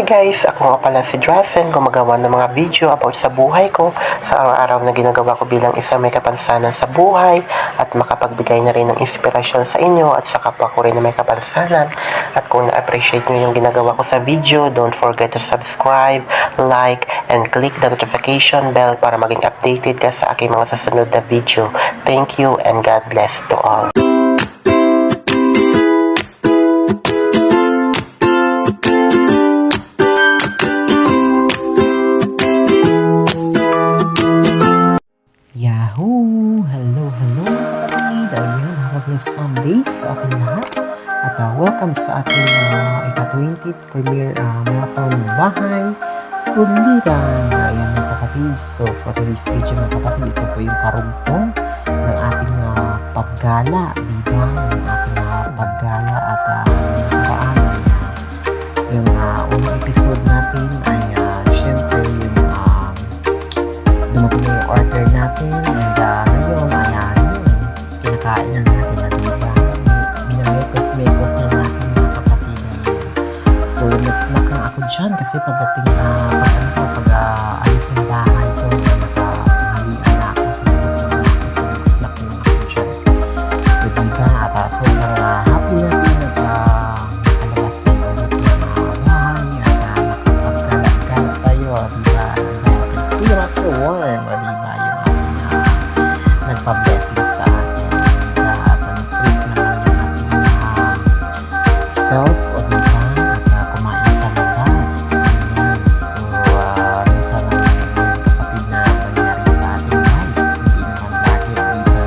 guys, ako nga pala si Drazen, gumagawa ng mga video about sa buhay ko, sa araw-araw na ginagawa ko bilang isa may kapansanan sa buhay at makapagbigay na rin ng inspirasyon sa inyo at sa kapwa ko rin na may kapansanan. At kung na-appreciate nyo yung ginagawa ko sa video, don't forget to subscribe, like, and click the notification bell para maging updated ka sa aking mga susunod na video. Thank you and God bless to all. Yahoo! Hello, kapatid! Ayun, happy Sunday sa ating lahat. At welcome sa ating ika-20th premiere marathon bahay kulitan. Ayan mga kapatid. So for today's video mga kapatid, ito po yung karugtong ng ating paggala. Diba? Yung ating paggala at nakaraan. Yung unang episode natin ay syempre yung dumating na yung order natin and ngayon ayan yun kinakain na natin na diba minamekos na natin mga kapatid na yun. So nag-snack na ako dyan kasi pagdating pag alis ng bahay ko nakahalian na ako sa gusto na ako so nag-snack na ako dyan. So diba at sobrang happy natin nakalabas tayo ulit ng bahay at nakapaggalak-galak tayo diba clear after warm, diba yung ating nagpa-blessing sa atin, diba at treat naman yung ating self, o diba at kumain sa labas, ayan. So minsan lang yung kapatid na nangyari sa ating life, hindi naman lagi, diba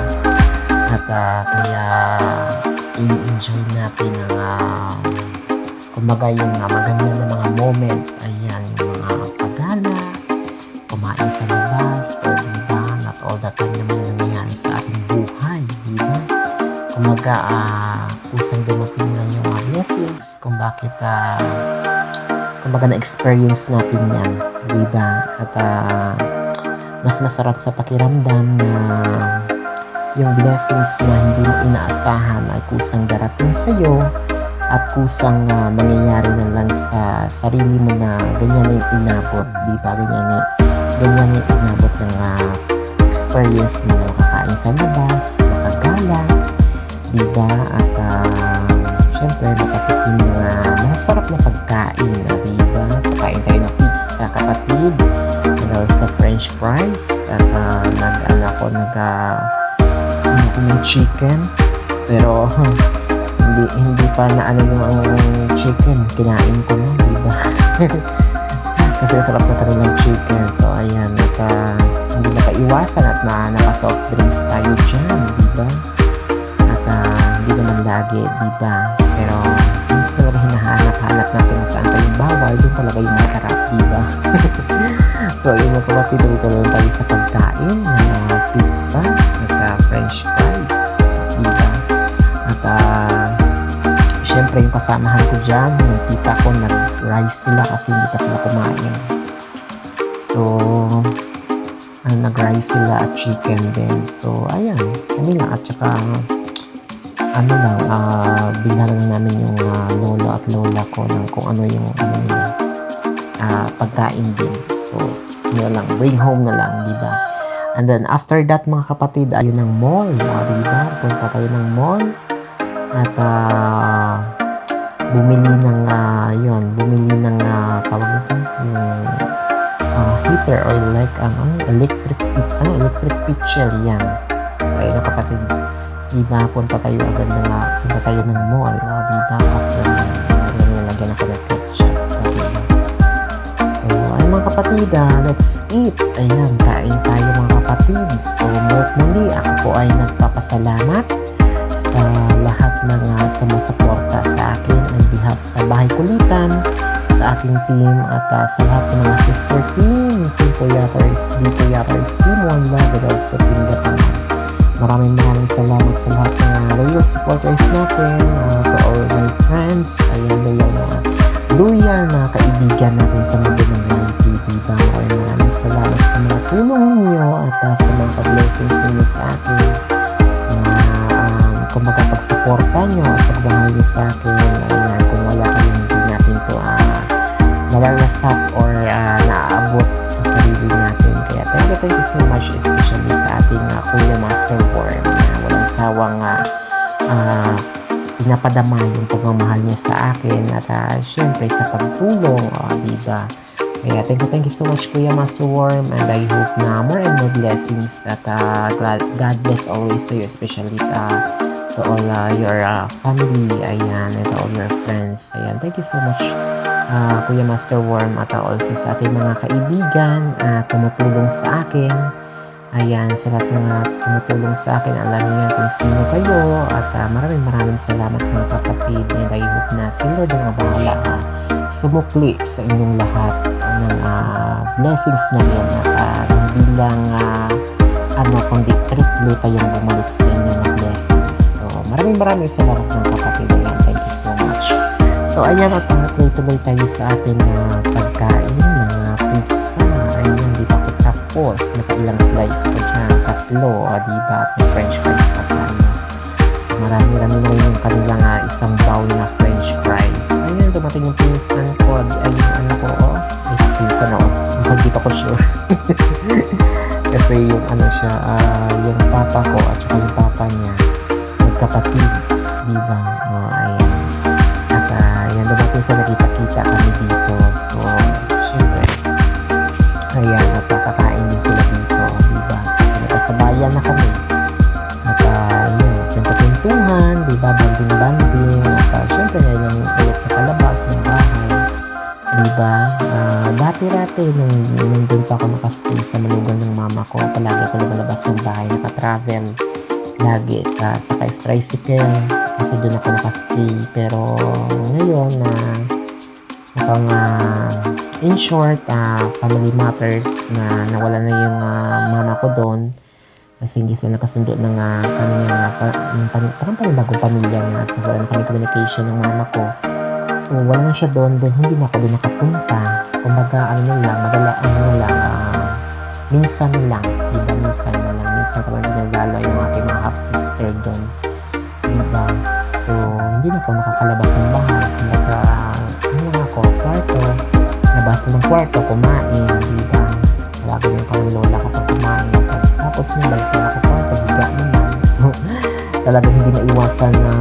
at kaya in-enjoy natin ang kumbaga yung maganda na mga moment, ayan yung mga pagala, kumain sa labas, o diba, not all the time naman nangyayari sa ating buhay, diba? Kumaga, kusang dumating lang yung mga blessings, kung bakit, kumbaga na-experience natin yan, diba? At mas masarap sa pakiramdam na yung blessings na hindi mo inaasahan ay kusang darating sa'yo at kusang mangyayari na lang sa sarili mo na ganyan na yung inabot, diba? Ganyan yung inabot ng experience mo na kakain sa labas, nakagala, diba? At syempre nakatikim na masarap na pagkain na, diba? Kakain tayo ng pizza, kapatid, sa french fries, at ng chicken, pero hindi pa na yung chicken, kinain ko na, diba? Kasi sarap na talaga ng chicken. So ayan, hindi nakaiwasan at naka-soft drinks tayo dyan, diba? At hindi naman lagi, diba? Pero hindi talaga hinahanap-hanap natin saan tayo bawal, doon talaga yung masarap, diba? So yun mga kapatid, tuloy tayo sa pagkain ng pizza at french fries, diba? At syempre yung kasamahan ko dyan, yung tita ko, nag-rice sila kasi hindi pa sila kumain. So, nag-rice sila at chicken din. So, ayan, kami lang. At saka, binala na namin yung lolo at lola ko ng kung ano yung pagkain din. So, yun lang, bring home na lang, diba? And then, after that, mga kapatid, ayun ng mall, diba? Punta tayo ng mall. At bumili ng tawag ito yung heater or like electric pitcher yan. So ayun kapatid, diba punta tayo ng mall, diba after nalagyan ako ng ketchup, diba? So ayun mga kapatid, let's eat. Ayan, kain tayo mga kapatid. So muli ako po ay nagpapasalamat sa lahat ng sumusuporta sa akin on behalf sa Bahay Kulitan, sa aking team at sa lahat ng mga sister team, Team Puyaters, Team One Love, and also Team Gataman. Maraming salamat sa lahat ng loyal supporters natin, to all my friends, ayan, loyal na kaibigan natin sa mundo ng Live TV. Maraming salamat sa mga tulong ninyo at sa mga blessings ninyo sa akin. Kumbaga pagsuporta nyo at pagmahal nyo sa akin, ayan, kung wala kayo hindi natin to nalalasap or naaabot sa sarili natin. Kaya thank you so much, especially sa ating Kuya Master Worm na walang sawang pinapadama yung pagmamahal niya sa akin at syempre sa pagtulong, diba? Kaya thank you so much, Kuya Master Worm, and I hope na more and more blessings at God bless always to you, especially to all your family, ayan, and all your friends. Ayan, thank you so much, Kuya Master Worm, at also sa ating mga kaibigan tumutulong sa akin. Ayan, sa lahat ng tumutulong sa akin, alam niyo kung sino kayo, at maraming salamat mga kapatid, and I hope na si Lord ang bahala sumukli sa inyong lahat ng blessings na yan, at hindi lang kundi triple pa yung bumalik sa inyo ng blessings. So maraming salamat mga kapatid. Ayan, thank you so much. So ayan, at tuloy tayo sa ating pagkain ng pizza. Ayan, di ba ko tapos nakailang slice ko dyan, 3, di ba, at may french fries pa tayo. Marami na rin yung kanilang isang bowl na french fries. Ayan, dumating yung pinsan ko. Ay, ano ko, pinsan ako. Hindi pa ko sure. Kasi yung siya, yung papa ko at saka yung papa niya, magkapatid, diba? Ayan. At ayan, dumating sa nakita-kita kami dito. So, syempre, ayan, at kakain din sila dito, diba? Nagkasabayan na kami. At yun, pintuhan, diba, banding, at syempre na yung ulit na kalabas ng bahay, diba, dati nung pa ako nakastay sa malugan ng mama ko, palagi ako lumalabas ng bahay, nakatravel lagi sa tricycle, kasi doon ako nakastay. Pero ngayon mukhang in short, family matters na nawala na yung mama ko doon. Kasi hindi sila nakasundo ng parang panibagong pamilya na, so wala na kami communication ng mama ko. So wala na siya doon, then hindi na ako doon nakapunta. Kumbaga minsan lang, diba, minsan ka lang ginagala yung aking mga half-sister doon, diba. So hindi na ako nakakalabas ng bahay. Kumbaga labas ng kwarto, kumain, diba. Lagi yung kawang lola kapag kumain. Tapos balik na ako kwarto, biga naman. So talagang hindi maiwasan na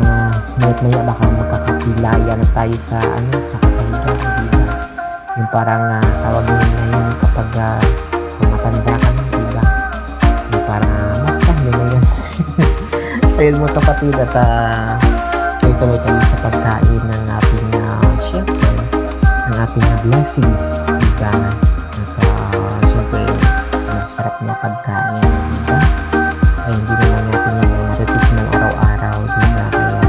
maya baka magkakapilaya na tayo sa kakahiga, diba. Yung parang tawag nyo ngayon kapag kung matanda ka na, diba. Yung parang basta yun na yan. Ayun mga kapatid, at tuloy tayo sa pagkain ng ating syempre ng ating blessings, diba. At syempre sarap na pagkain, diba. Ay hindi naman natin yung matitikman araw-araw, diba. Kaya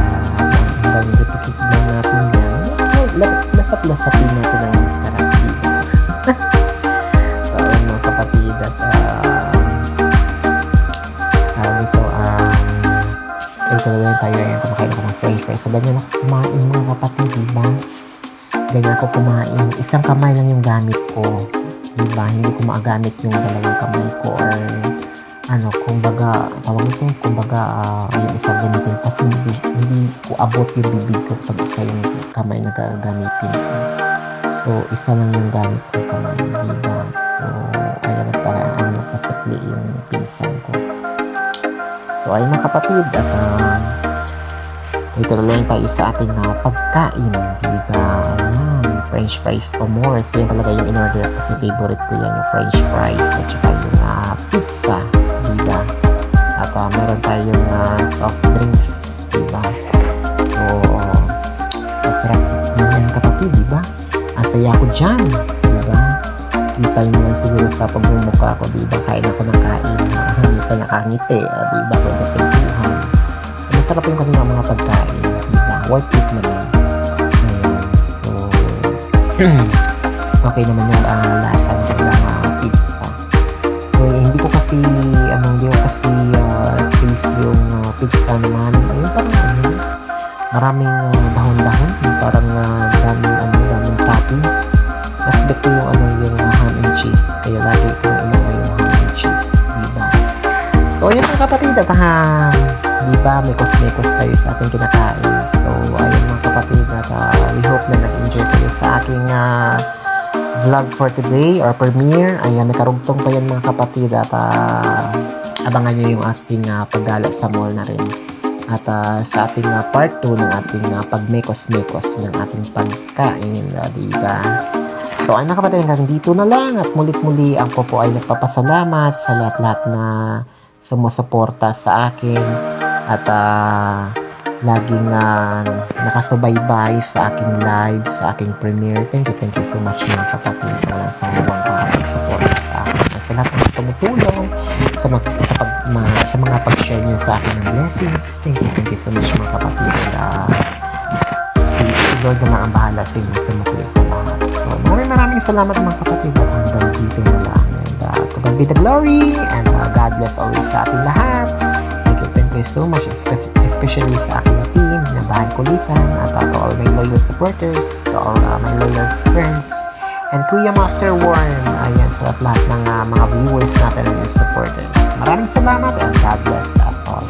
hanggang matitikman natin yan, lasap-lasapin natin ang masarap, diba. So mga kapatid, at tuloy tayo. Ayan, kumakain ako ng french fries. So ganyan ako kumain mga kapatid, diba. Ganyan ako kumain, isang kamay lang yung gamit ko, diba. Hindi ko maagamit yung dalawang kamay ko, or kumbaga tawag ito, yung isang gamitin, kasi hindi ko abot yung bibig ko pag isa yung kamay na gagamitin ko. So isa lang yung gamit ko kamay, diba. So ayan, at nagpasakli yung pinsan ko. So ayun mga kapatid, at ito lang tayo sa ating pagkain, diba. Ayan, french fries o more. So yun talaga yung in-order, kasi favorite ko yan, yung french fries at saka yung pizza, diba. At meron tayong soft drinks, diba. So masarap yan kapatid, diba. Asaya ko dyan, diba. Kita nyo lang siguro sa pagmumukha ko, diba. Kain ako ng kain, minsan nakangiti, diba, kung pintuhan. So masarap yung kanilang mga pagkain, diba, worth it naman. Ayan, so okay naman yung lasa ng kanilang pizza. So hindi ko kasi taste yung pizza naman. Ayun, parang maraming dahon-dahon, parang daming toppings. Mas bet ko yung ham and cheese, kaya lagi kong inawa yung ham and cheese, diba. So yun mga kapatid, at diba, may kos tayo sa ating kinakain. So ayun mga kapatid, at we hope na nag-enjoy kayo sa aking vlog for today or premiere. Ayan, may karugtong pa yan mga kapatid at abangan nyo yung ating paggala sa mall na rin. At sa ating part 2 ng ating pagmekos-mekos ng ating pagkain, diba? So ay mga kapatid, hanggang dito na lang at mulit-muli ako po ay nagpapasalamat sa lahat-lahat na sumusuporta sa akin at laging nakasubaybay sa aking live, sa aking premiere. Thank you so much mga kapatid sa walang sawang support sa akin at sa lahat ng tumutulong sa mga pag-share niyo sa akin ng blessings. Thank you so much mga kapatid. Si Lord naman ang bahala sa inyo sa lahat. So maraming salamat mga kapatid at hanggang dito na lang. And to God be the glory and God bless always sa ating lahat. Thank you so much, especially sa aking team na Bahay Kulitan at to all my loyal supporters, to all my loyal friends, and Kuya Master Worm. Ayan, sa lahat ng mga viewers natin and supporters. Maraming salamat and God bless us all.